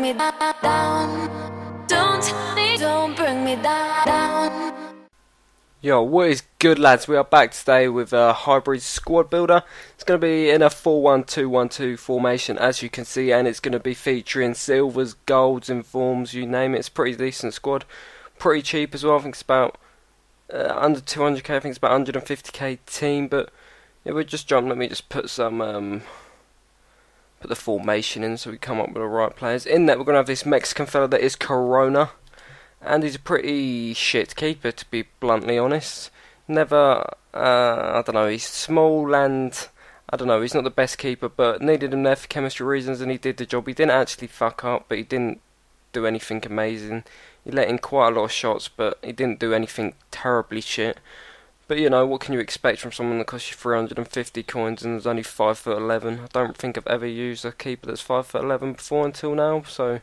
me down. Don't bring me down. Yo, what is good, lads? We are back today with a hybrid squad builder. It's going to be in a 4-1-2-1-2 formation, as you can see, and it's going to be featuring silvers, golds, informs, you name it. It's a pretty decent squad, pretty cheap as well. I think it's about under 200k. I think it's about 150k team. But yeah, we'll just jump. Let me just put some put the formation in so we come up with the right players. In that, we're going to have this Mexican fella that is Corona. And he's a pretty shit keeper, to be bluntly honest. Never, I don't know, he's small and, I don't know, he's not the best keeper, but needed him there for chemistry reasons and he did the job. He didn't actually fuck up, but he didn't do anything amazing. He let in quite a lot of shots, but he didn't do anything terribly shit. But you know, what can you expect from someone that costs you 350 coins and is only 5'11"? I don't think I've ever used a keeper that's 5'11" before until now, so...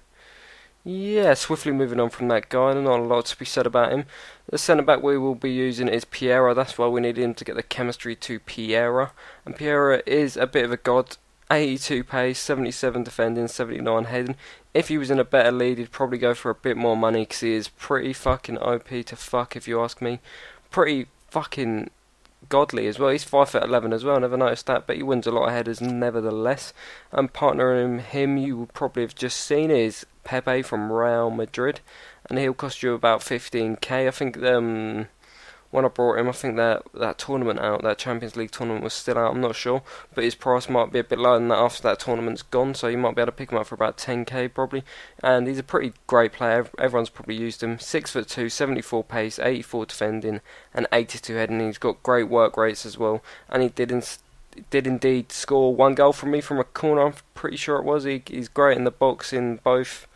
yeah, swiftly moving on from that guy, not a lot to be said about him. The centre-back we will be using is Piera, that's why we need him to get the chemistry to Piera. And Piera is a bit of a god, 82 pace, 77 defending, 79 heading. If he was in a better league, he'd probably go for a bit more money, because he is pretty fucking OP to fuck, if you ask me. Pretty fucking godly as well. He's 5'11" as well, never noticed that, but he wins a lot of headers nevertheless. And partnering him, you will probably have just seen, is Pepe from Real Madrid, and he'll cost you about 15k. I think when I brought him, I think that tournament out, that Champions League tournament was still out, I'm not sure, but his price might be a bit lower than that after that tournament's gone, so you might be able to pick him up for about 10k probably. And he's a pretty great player, everyone's probably used him. 6'2", 74 pace, 84 defending and 82 heading. He's got great work rates as well, and he did indeed score one goal from me from a corner, I'm pretty sure it was. He's great in the box in both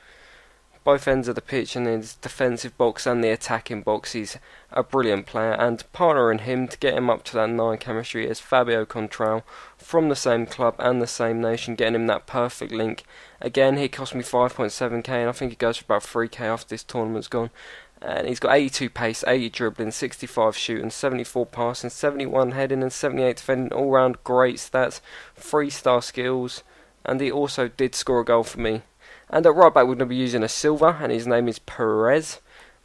ends of the pitch, and in his defensive box and the attacking box. He's a brilliant player, and partnering him to get him up to that 9 chemistry is Fabio Contral from the same club and the same nation, getting him that perfect link. Again, he cost me 5.7k, and I think he goes for about 3k after this tournament's gone. And he's got 82 pace, 80 dribbling, 65 shooting, 74 passing, 71 heading and 78 defending, all round great stats, 3-star skills, and he also did score a goal for me. And at right back we're going to be using a silver, and his name is Perez,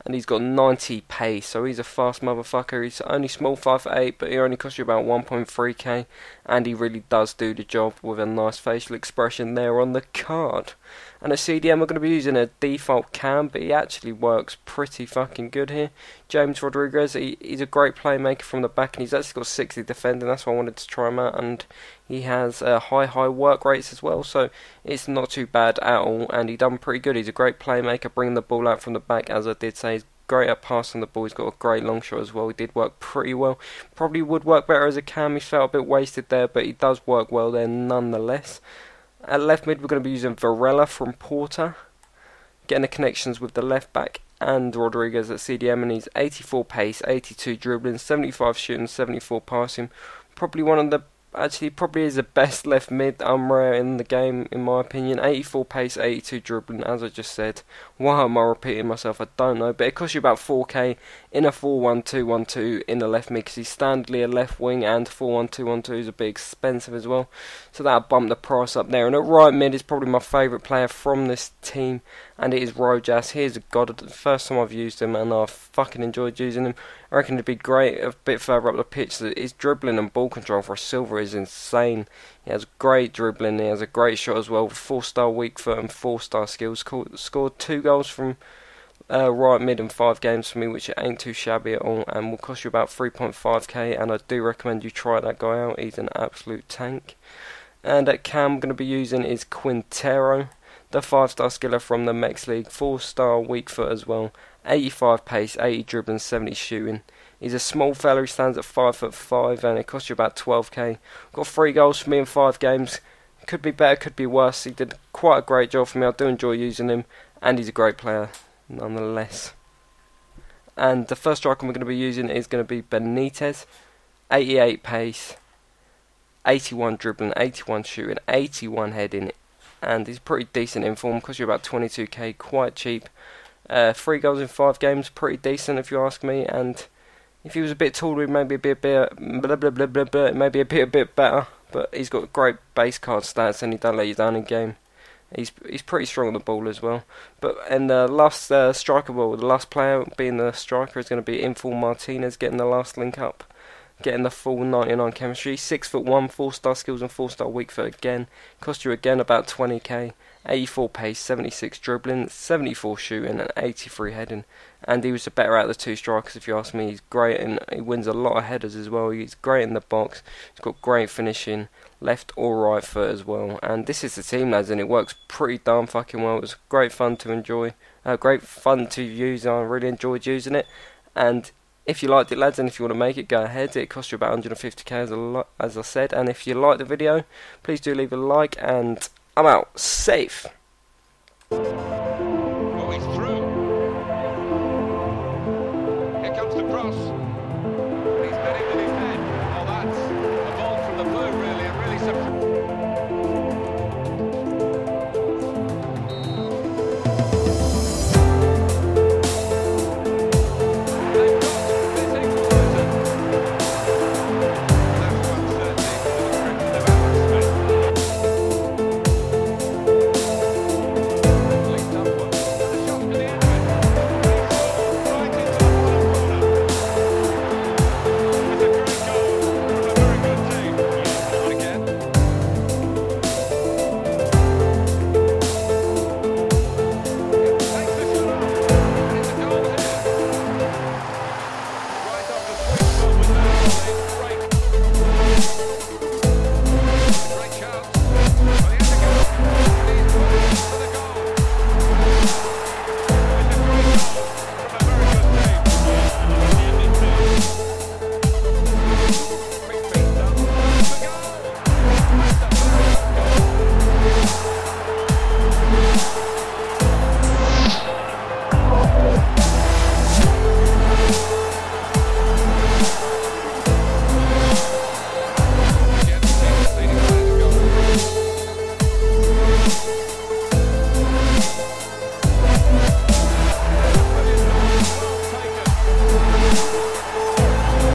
and he's got 90 pace, so he's a fast motherfucker. He's only small, 5'8", but he only costs you about 1.3k, and he really does do the job with a nice facial expression there on the card. And at CDM we're going to be using a default cam, but he actually works pretty fucking good here. James Rodriguez, he's a great playmaker from the back, and he's actually got 60 defending, that's why I wanted to try him out, and he has high work rates as well, so it's not too bad at all, and he done pretty good. He's a great playmaker, bringing the ball out from the back, as I did say. He's great at passing the ball, he's got a great long shot as well. He did work pretty well, probably would work better as a cam, he felt a bit wasted there, but he does work well there nonetheless. At left mid we're going to be using Varela from Porta, getting the connections with the left back, and Rodriguez at CDM, and he's 84 pace, 82 dribbling, 75 shooting, 74 passing. Probably one of the, actually probably is the best left mid rare in the game in my opinion. 84 pace, 82 dribbling, as I just said. Why am I repeating myself? I don't know, but it costs you about 4k in a 4-1-2-1-2 in the left mid, because he's standardly a left wing, and 4-1-2-1-2 is a bit expensive as well, so that'll bump the price up there. And at right mid is probably my favourite player from this team, and it is Rojas. He is a god. The first time I've used him, and I've fucking enjoyed using him. I reckon it'd be great a bit further up the pitch. His dribbling and ball control for a silver is insane. He has great dribbling, he has a great shot as well, 4-star weak foot and 4-star skills. Scored 2 goals from right mid in 5 games for me, which ain't too shabby at all, and will cost you about 3.5k, and I do recommend you try that guy out. He's an absolute tank. And at cam I'm going to be using is Quintero, the 5-star skiller from the Mex League, 4-star weak foot as well, 85 pace, 80 dribbling, 70 shooting. He's a small fella, he stands at 5'5", and it costs you about 12k. Got 3 goals for me in 5 games. Could be better, could be worse. He did quite a great job for me. I do enjoy using him, and he's a great player nonetheless. And the first striker we're going to be using is going to be Benitez, 88 pace, 81 dribbling, 81 shooting, 81 heading, and he's pretty decent in form. Costs you about 22k, quite cheap. 3 goals in 5 games, pretty decent if you ask me. And if he was a bit taller, maybe a bit maybe a bit better. But he's got great base card stats, and he don't let you down in game. He's pretty strong on the ball as well. But in the last striker ball, the last player being the striker is going to be Infall Martinez, getting the last link up, getting the full 99 chemistry. 6'1", 4-star skills and 4-star weak foot again. Cost you again about 20k. 84 pace, 76 dribbling, 74 shooting and 83 heading. And he was the better out of the two strikers if you ask me. He's great and he wins a lot of headers as well. He's great in the box. He's got great finishing, left or right foot as well. And this is the team, lads, and it works pretty darn fucking well. It was great fun to enjoy, great fun to use. I really enjoyed using it. And if you liked it, lads, and if you want to make it, go ahead. It costs you about 150k as I said. And if you like the video, please do leave a like, and I'm out. Safe.